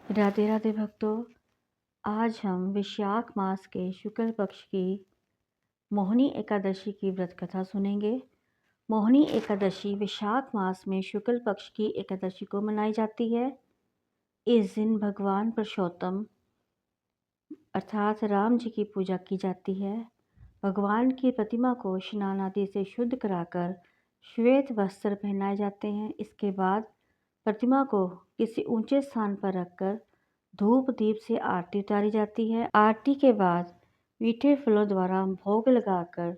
राधे राधे भक्तों। आज हम वैशाख मास के शुक्ल पक्ष की मोहिनी एकादशी की व्रत कथा सुनेंगे। मोहिनी एकादशी वैशाख मास में शुक्ल पक्ष की एकादशी को मनाई जाती है। इस दिन भगवान पुरुषोत्तम अर्थात राम जी की पूजा की जाती है। भगवान की प्रतिमा को स्नान आदि से शुद्ध कराकर श्वेत वस्त्र पहनाए जाते हैं। इसके बाद प्रतिमा को किसी ऊंचे स्थान पर रखकर धूप दीप से आरती उतारी जाती है। आरती के बाद मीठे फलों द्वारा भोग लगाकर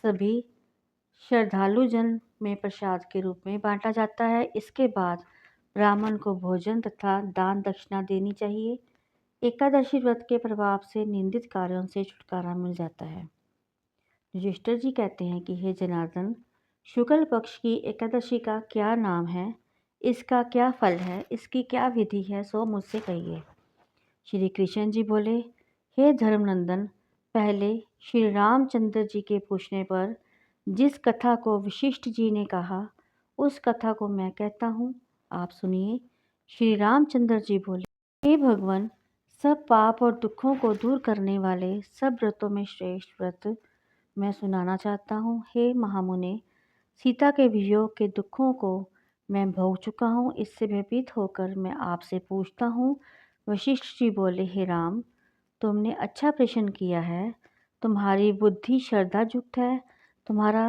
सभी श्रद्धालु जन में प्रसाद के रूप में बांटा जाता है। इसके बाद ब्राह्मण को भोजन तथा दान दक्षिणा देनी चाहिए। एकादशी व्रत के प्रभाव से निंदित कार्यों से छुटकारा मिल जाता है। युधिष्ठिर जी कहते हैं कि हे जनार्दन, शुक्ल पक्ष की एकादशी का क्या नाम है, इसका क्या फल है, इसकी क्या विधि है, सो मुझसे कहिए। श्री कृष्ण जी बोले, हे धर्मनंदन, पहले श्री रामचंद्र जी के पूछने पर जिस कथा को वशिष्ठ जी ने कहा उस कथा को मैं कहता हूँ, आप सुनिए। श्री रामचंद्र जी बोले, हे भगवान, सब पाप और दुखों को दूर करने वाले सब व्रतों में श्रेष्ठ व्रत मैं सुनाना चाहता हूँ। हे महामुने, सीता के वियोग के दुखों को मैं भोग चुका हूँ। इससे भयभीत होकर मैं आपसे पूछता हूँ। वशिष्ठ जी बोले, हे राम, तुमने अच्छा प्रश्न किया है। तुम्हारी बुद्धि श्रद्धा युक्त है। तुम्हारा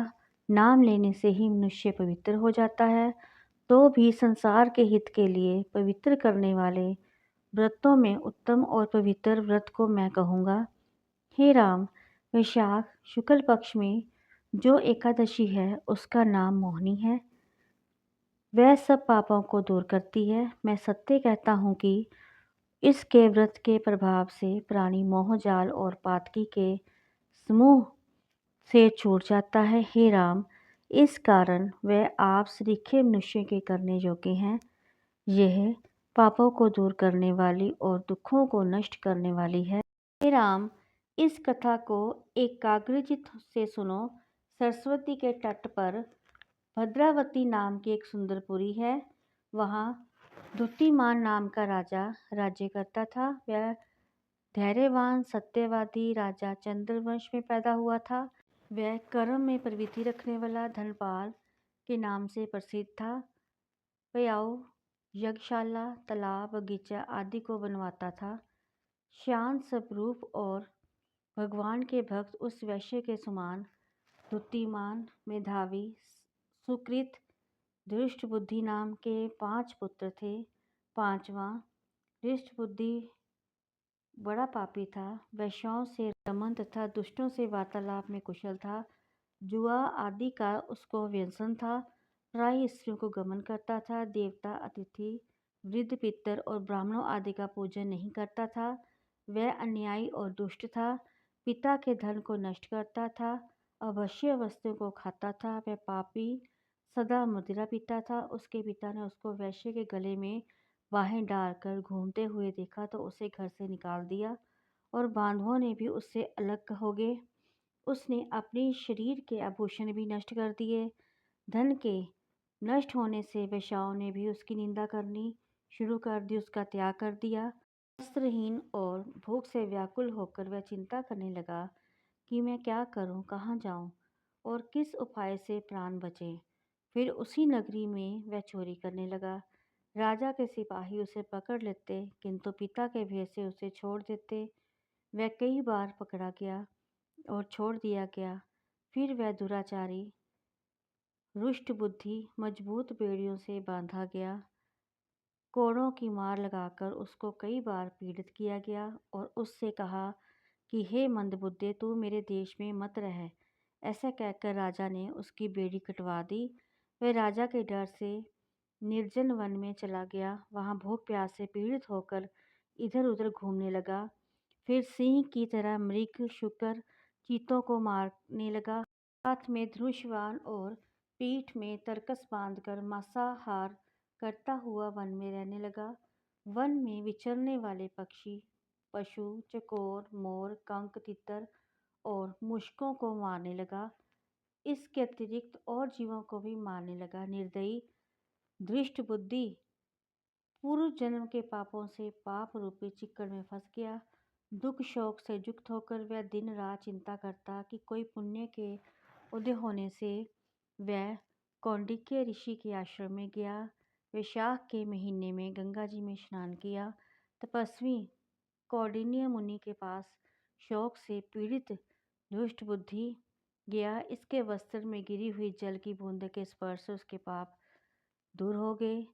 नाम लेने से ही मनुष्य पवित्र हो जाता है। तो भी संसार के हित के लिए पवित्र करने वाले व्रतों में उत्तम और पवित्र व्रत को मैं कहूँगा। हे राम, वैशाख शुक्ल पक्ष में जो एकादशी है उसका नाम मोहिनी है। वह सब पापों को दूर करती है। मैं सत्य कहता हूँ कि इसके व्रत के प्रभाव से प्राणी मोह जाल और पातकी के समूह से छूट जाता है। हे राम, इस कारण वह आप सरीखे मनुष्य के करने योग्य हैं। यह पापों को दूर करने वाली और दुखों को नष्ट करने वाली है। हे राम, इस कथा को एकाग्रचित से सुनो। सरस्वती के तट पर भद्रावती नाम की एक सुंदरपुरी है। वहाँ द्युतिमान नाम का राजा राज्य करता था। वह धैर्यवान सत्यवादी राजा चंद्रवंश में पैदा हुआ था। वह कर्म में प्रवृत्ति रखने वाला धनपाल के नाम से प्रसिद्ध था। प्याऊ यज्ञशाला, तालाब, बगीचा आदि को बनवाता था। शांत स्वरूप और भगवान के भक्त उस वैश्य के समान द्युतिमान, मेधावी, सुकृत, धृष्ट बुद्धि नाम के 5 पुत्र थे। पांचवा धृष्ट बुद्धि बड़ा पापी था। वैश्यों से रमन तथा दुष्टों से वार्तालाप में कुशल था। जुआ आदि का उसको व्यसन था। प्राय स्त्रियों को गमन करता था। देवता, अतिथि, वृद्ध, पितर और ब्राह्मणों आदि का पूजन नहीं करता था। वह अन्यायी और दुष्ट था। पिता के धन को नष्ट करता था। अवश्य वस्तुओं को खाता था। वह पापी सदा मदिरा पीता था। उसके पिता ने उसको वैश्य के गले में बाहें डालकर घूमते हुए देखा तो उसे घर से निकाल दिया और बांधवों ने भी उससे अलग हो गए। उसने अपने शरीर के आभूषण भी नष्ट कर दिए। धन के नष्ट होने से वेश्याओं ने भी उसकी निंदा करनी शुरू कर दी। उसका त्याग कर दिया। वस्त्रहीन और भूख से व्याकुल होकर वह चिंता करने लगा कि मैं क्या करूं, कहाँ जाऊं और किस उपाय से प्राण बचे। फिर उसी नगरी में वह चोरी करने लगा। राजा के सिपाही उसे पकड़ लेते किंतु पिता के भय से उसे छोड़ देते। वह कई बार पकड़ा गया और छोड़ दिया गया। फिर वह दुराचारी रुष्ट बुद्धि मजबूत बेड़ियों से बांधा गया। कोड़ों की मार लगाकर उसको कई बार पीड़ित किया गया और उससे कहा कि हे मंदबुद्धे, तू मेरे देश में मत रह। ऐसा कहकर राजा ने उसकी बेड़ी कटवा दी। वह राजा के डर से निर्जन वन में चला गया। वहाँ भूख प्यास से पीड़ित होकर इधर उधर घूमने लगा। फिर सिंह की तरह मृग शुकर चीतों को मारने लगा। हाथ में धनुष्वाण और पीठ में तरकस बांधकर मांसाहार करता हुआ वन में रहने लगा। वन में विचरने वाले पक्षी, पशु, चकोर, मोर, कंक, तितर और मुश्कों को मारने लगा। इसके अतिरिक्त और जीवों को भी मारने लगा। निर्दयी, धृष्ट बुद्धि पूर्व जन्म के पापों से पाप रूपी चिक्कड़ में फंस गया। दुख शोक से युक्त होकर वह दिन रात चिंता करता कि कोई पुण्य के उदय होने से वह कौंडिन्य ऋषि के आश्रम में गया। वैशाख के महीने में गंगा जी में स्नान किया। तपस्वी कौंडिन्य मुनि के पास शोक से पीड़ित दुष्ट बुद्धि गया। इसके वस्त्र में गिरी हुई जल की बूंद के स्पर्श से उसके पाप दूर हो गए।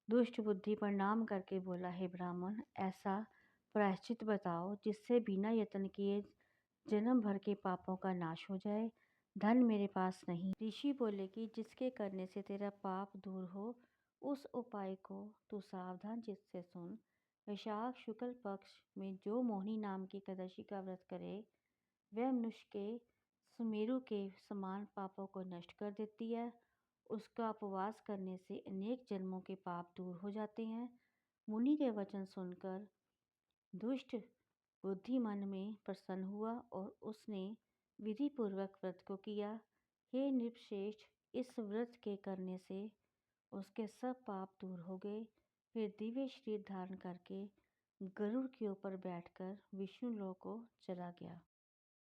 दुष्ट बुद्धि प्रणाम करके बोला, हे ब्राह्मण, ऐसा प्रायश्चित बताओ जिससे बिना यत्न किए जन्म भर के पापों का नाश हो जाए। धन मेरे पास नहीं। ऋषि बोले कि जिसके करने से तेरा पाप दूर हो, उस उपाय को तू सावधान चित्त से सुन। वैशाख शुक्ल पक्ष में जो मोहिनी नाम की एकादशी का व्रत करे, वह मनुष्य के सुमेरु के समान पापों को नष्ट कर देती है। उसका उपवास करने से अनेक जन्मों के पाप दूर हो जाते हैं। मुनि के वचन सुनकर दुष्ट बुद्धि मन में प्रसन्न हुआ और उसने विधि पूर्वक व्रत को किया। हे नृपश्रेष्ठ, इस व्रत के करने से उसके सब पाप दूर हो गए। फिर दिव्य शरीर धारण करके गरुड़ के ऊपर बैठकर विष्णु लोक को चला गया।